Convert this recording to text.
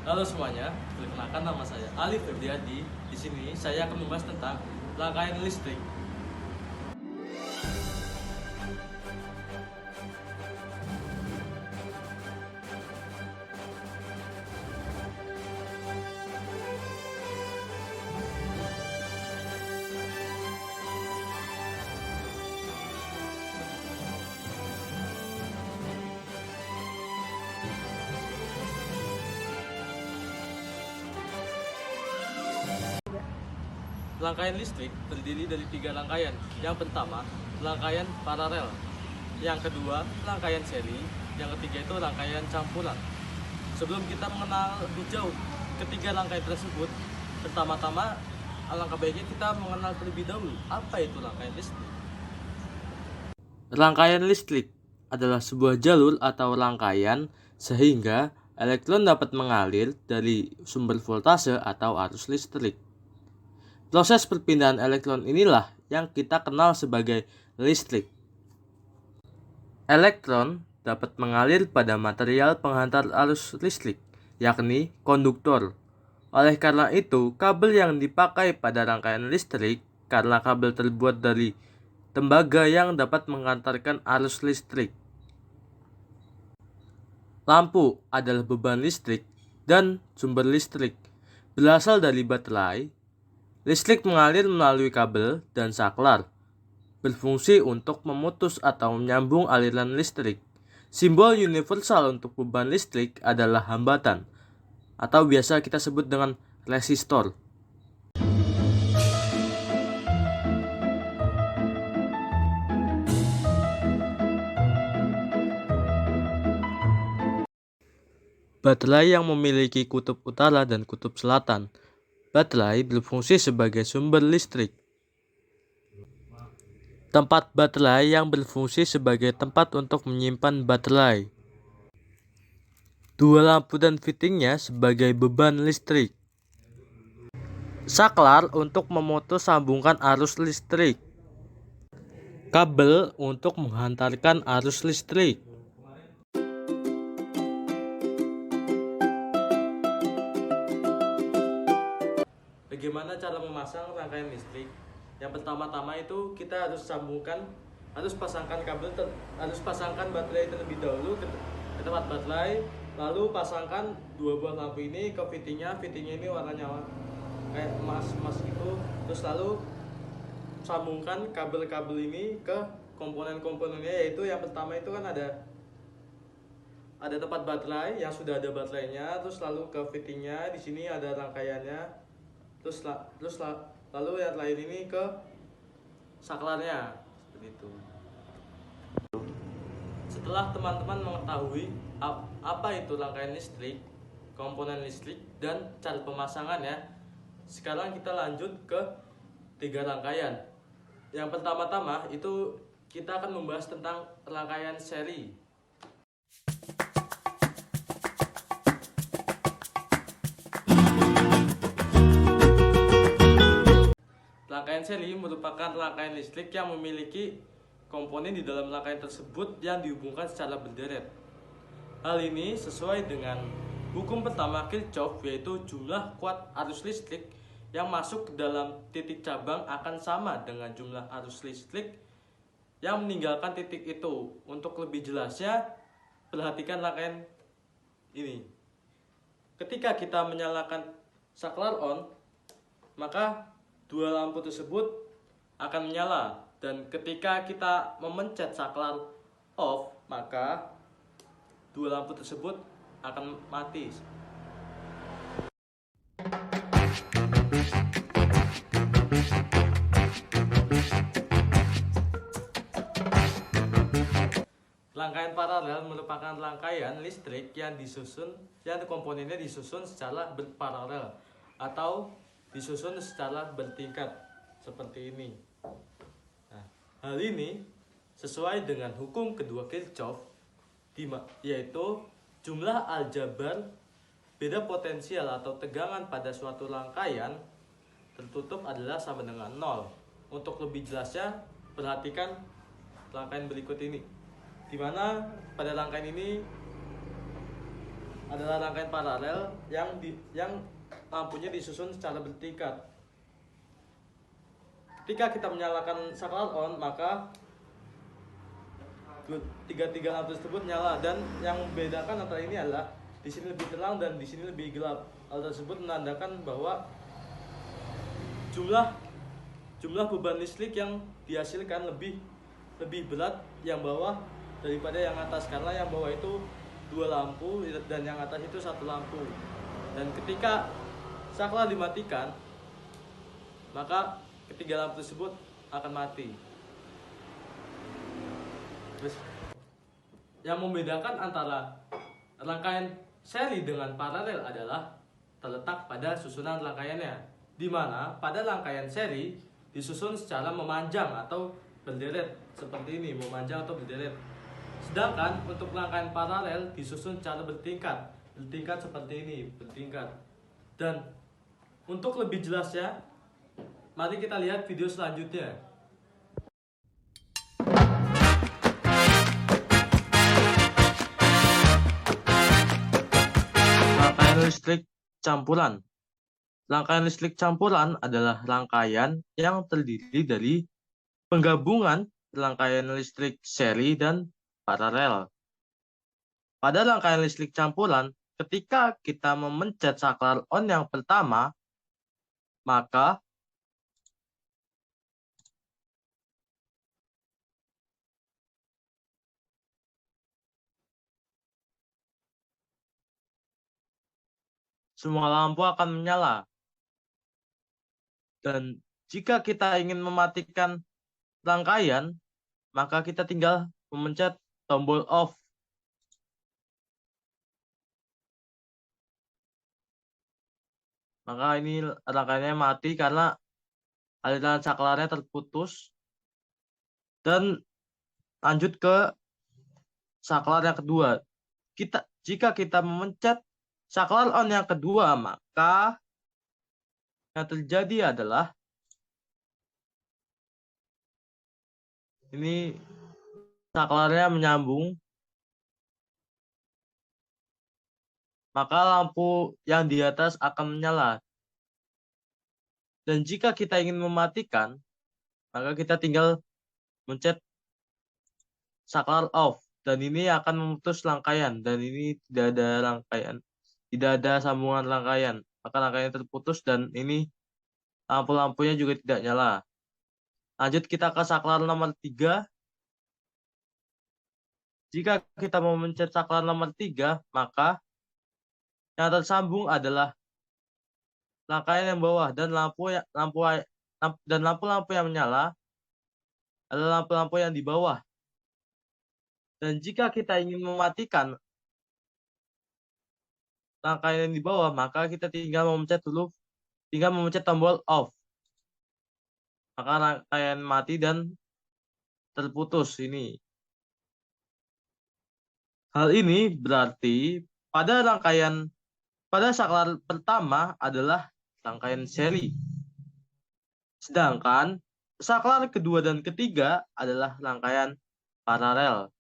Halo semuanya, perkenalkan nama saya Ali Febriadi. Di sini saya akan membahas tentang rangkaian listrik. Rangkaian listrik terdiri dari 3 rangkaian. Yang pertama, rangkaian paralel. Yang kedua, rangkaian seri. Yang ketiga itu rangkaian campuran. Sebelum kita mengenal lebih jauh ketiga rangkaian tersebut, pertama-tama alangkah baiknya kita mengenal terlebih dahulu apa itu rangkaian listrik. Rangkaian listrik adalah sebuah jalur atau rangkaian sehingga elektron dapat mengalir dari sumber voltase atau arus listrik. Proses perpindahan elektron inilah yang kita kenal sebagai listrik. Elektron dapat mengalir pada material penghantar arus listrik, yakni konduktor. Oleh karena itu, kabel yang dipakai pada rangkaian listrik karena kabel terbuat dari tembaga yang dapat mengantarkan arus listrik. Lampu adalah beban listrik dan sumber listrik berasal dari baterai. Listrik mengalir melalui kabel dan saklar, berfungsi untuk memutus atau menyambung aliran listrik. Simbol universal untuk beban listrik adalah hambatan, atau biasa kita sebut dengan resistor. Baterai yang memiliki kutub utara dan kutub selatan. Baterai berfungsi sebagai sumber listrik. Tempat baterai yang berfungsi sebagai tempat untuk menyimpan baterai. Dua lampu dan fittingnya sebagai beban listrik. Saklar untuk memutus sambungkan arus listrik. Kabel untuk menghantarkan arus listrik. Bagaimana cara memasang rangkaian listrik? Yang pertama-tama itu kita harus pasangkan baterai terlebih dahulu ke tempat baterai, lalu pasangkan dua buah lampu ini ke fittingnya ini warnanya kayak emas gitu. Terus lalu sambungkan kabel-kabel ini ke komponen-komponennya, yaitu yang pertama itu kan ada tempat baterai yang sudah ada baterainya, terus lalu ke fittingnya di sini ada rangkaiannya. Lalu yang lain ini ke saklarnya seperti itu. Setelah teman-teman mengetahui apa itu rangkaian listrik, komponen listrik, dan cara pemasangannya, sekarang kita lanjut ke 3 rangkaian. Yang pertama-tama itu kita akan membahas tentang rangkaian seri. Rangkaian seri merupakan rangkaian listrik yang memiliki komponen di dalam rangkaian tersebut yang dihubungkan secara berderet. Hal ini sesuai dengan hukum pertama Kirchhoff, yaitu jumlah kuat arus listrik yang masuk ke dalam titik cabang akan sama dengan jumlah arus listrik yang meninggalkan titik itu. Untuk lebih jelasnya, perhatikan rangkaian ini. Ketika kita menyalakan saklar on, maka dua lampu tersebut akan menyala, dan ketika kita memencet saklar off, maka dua lampu tersebut akan mati. Rangkaian paralel merupakan rangkaian listrik yang komponennya disusun secara berparalel atau disusun secara bertingkat seperti ini. Nah, hal ini sesuai dengan hukum kedua Kirchhoff, yaitu jumlah aljabar beda potensial atau tegangan pada suatu rangkaian tertutup adalah sama dengan 0. Untuk lebih jelasnya, perhatikan rangkaian berikut ini, di mana pada rangkaian ini adalah rangkaian paralel yang lampunya disusun secara bertingkat. Ketika kita menyalakan saklar on, maka tiga lampu tersebut nyala, dan yang membedakan antara ini adalah di sini lebih terang dan di sini lebih gelap. Hal tersebut menandakan bahwa jumlah beban listrik yang dihasilkan lebih berat yang bawah daripada yang atas, karena yang bawah itu 2 lampu dan yang atas itu 1 lampu. Dan ketika saklar dimatikan, maka ketiga lampu tersebut akan mati. Terus, yang membedakan antara rangkaian seri dengan paralel adalah terletak pada susunan rangkaiannya, di mana pada rangkaian seri disusun secara memanjang atau berderet seperti ini, memanjang atau berderet. Sedangkan untuk rangkaian paralel disusun secara bertingkat seperti ini, bertingkat. Dan untuk lebih jelasnya, mari kita lihat video selanjutnya. Rangkaian listrik campuran. Rangkaian listrik campuran adalah rangkaian yang terdiri dari penggabungan rangkaian listrik seri dan paralel. Pada rangkaian listrik campuran, ketika kita memencet saklar on yang pertama, maka semua lampu akan menyala. Dan jika kita ingin mematikan rangkaian, maka kita tinggal memencet tombol off. Maka ini rangkaiannya mati karena aliran saklarnya terputus. Dan lanjut ke saklar yang kedua. Jika kita memencet saklar on yang kedua, maka yang terjadi adalah ini saklarnya menyambung, maka lampu yang di atas akan menyala. Dan jika kita ingin mematikan, maka kita tinggal mencet saklar off, dan ini akan memutus rangkaian, dan ini tidak ada rangkaian, tidak ada sambungan rangkaian, maka rangkaian terputus dan ini lampu-lampunya juga tidak nyala. Lanjut kita ke saklar nomor 3. Jika kita mau mencet saklar nomor 3, maka yang tersambung adalah rangkaian yang bawah, dan lampu-lampu yang menyala adalah lampu-lampu yang di bawah. Dan jika kita ingin mematikan rangkaian yang di bawah, maka kita tinggal memencet tombol off. Maka rangkaian mati dan terputus ini. Hal ini berarti pada saklar pertama adalah rangkaian seri. Sedangkan saklar kedua dan ketiga adalah rangkaian paralel.